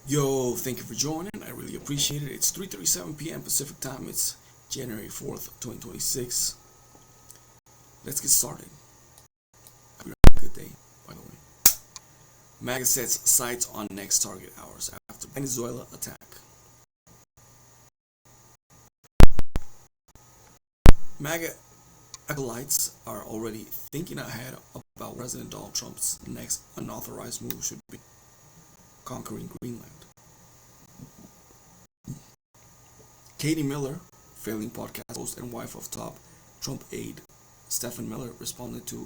Yo, thank you for joining. I really appreciate it. It's 3:37 p.m. Pacific time. It's January 4th, 2026. Let's get started. Good day, by the way. MAGA sets sights on next target hours after Venezuela attack. MAGA acolytes are already thinking ahead about President Donald Trump's next unauthorized move should be conquering Greenland. Katie Miller, failing podcast host and wife of top Trump aide Stephen Miller, responded to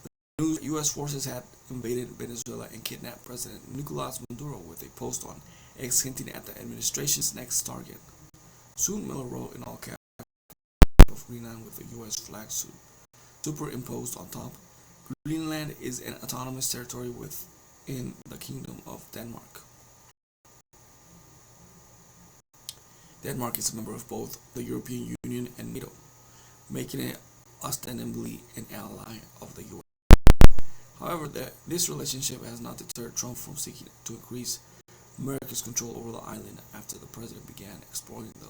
the news that U.S. forces had invaded Venezuela and kidnapped President Nicolas Maduro with a post on X hinting at the administration's next target. Soon, Miller wrote in all caps of Greenland with the U.S. flag superimposed on top. Greenland is an autonomous territory within the Kingdom of Denmark. Denmark is a member of both the European Union and NATO, making it ostensibly an ally of the US. However, this relationship has not deterred Trump from seeking to increase America's control over the island after the president began exploring the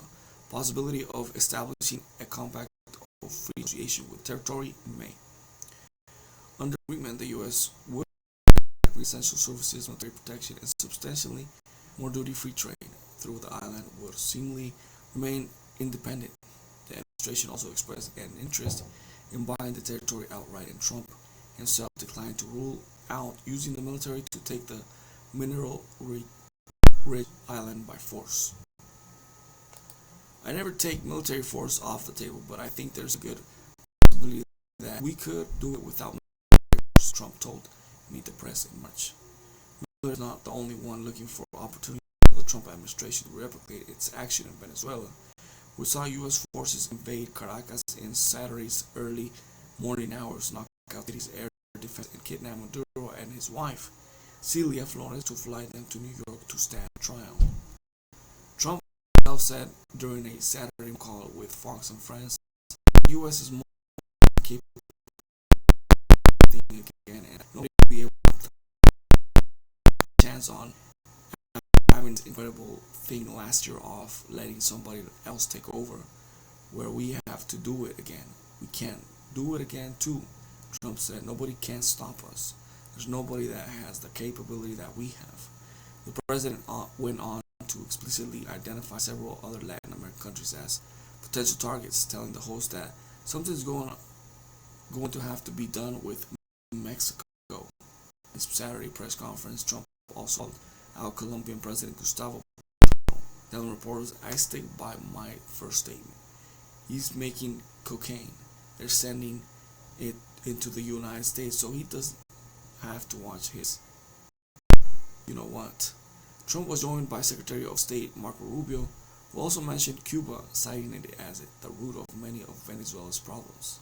possibility of establishing a compact of free association with territory in May. Under agreement, the US would provide essential services, military protection, and substantially more duty-free trade through the island would seemingly remain independent. The administration also expressed an interest in buying the territory outright, and Trump himself declined to rule out using the military to take the mineral-rich island by force. I never take military force off the table, but I think there's a good possibility that we could do it without military force, Trump told Meet the Press in March. Miller is not the only one looking for opportunity for the Trump administration to replicate its action in Venezuela. We saw U.S. forces invade Caracas in Saturday's early morning hours, knock out city's air defense, and kidnap Maduro and his wife, Celia Flores, to fly them to New York to stand trial. Trump himself said during a Saturday call with Fox and Friends, the U.S. is more capable of thinking again, and nobody will be able to chance on having this incredible thing last year off, letting somebody else take over, where we have to do it again. We can't do it again too. Trump said nobody can stop us. There's nobody that has the capability that we have. The president went on to explicitly identify several other Latin American countries as potential targets, telling the host that something's going to have to be done with Mexico. In his Saturday press conference, Trump also called out Colombian President Gustavo Petro, telling reporters, "I stick by my first statement. He's making cocaine. They're sending it into the United States, so he doesn't have to watch his you know what." Trump was joined by Secretary of State Marco Rubio, who also mentioned Cuba, citing it as the root of many of Venezuela's problems.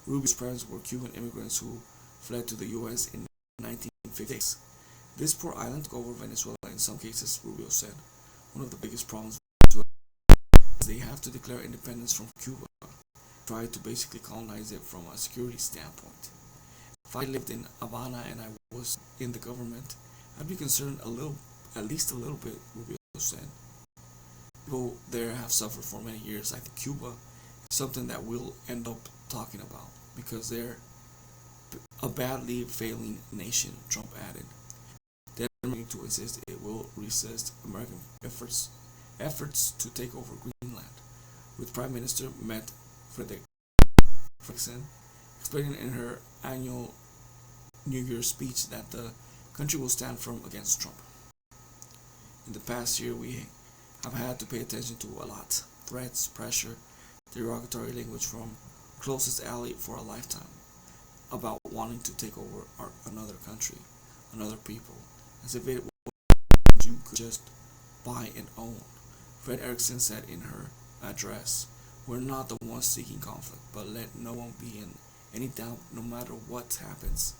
Rubio's parents were Cuban immigrants who fled to the U.S. in 1956. This poor island took over Venezuela in some cases, Rubio said. One of the biggest problems is they have to declare independence from Cuba, try to basically colonize it from a security standpoint. If I lived in Havana and I was in the government, I'd be concerned at least a little bit, Rubio said. People there have suffered for many years. I think Cuba is something that we'll end up talking about because they're a badly failing nation, Trump added. They're to insist it will resist American efforts to take over Greenland, with Prime Minister Mette Frederiksen explaining in her annual New Year's speech that the country will stand firm against Trump. In the past year, we have had to pay attention to a lot: threats, pressure, derogatory language from closest ally for a lifetime about wanting to take over another country, another people, as if it was you could just buy and own. Fred Erickson said in her address, "We're not the ones seeking conflict, but let no one be in any doubt. No matter what happens,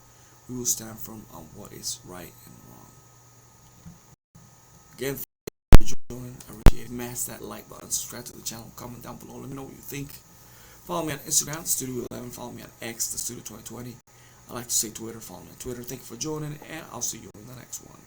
we will stand firm on what is right and wrong." Again, thank you for joining. I appreciate it. Smash that like button, subscribe to the channel, comment down below, let me know what you think. Follow me on Instagram, Studio11. Follow me on X, the Studio 2020. I like to say Twitter. Follow me on Twitter. Thank you for joining, and I'll see you in the next one.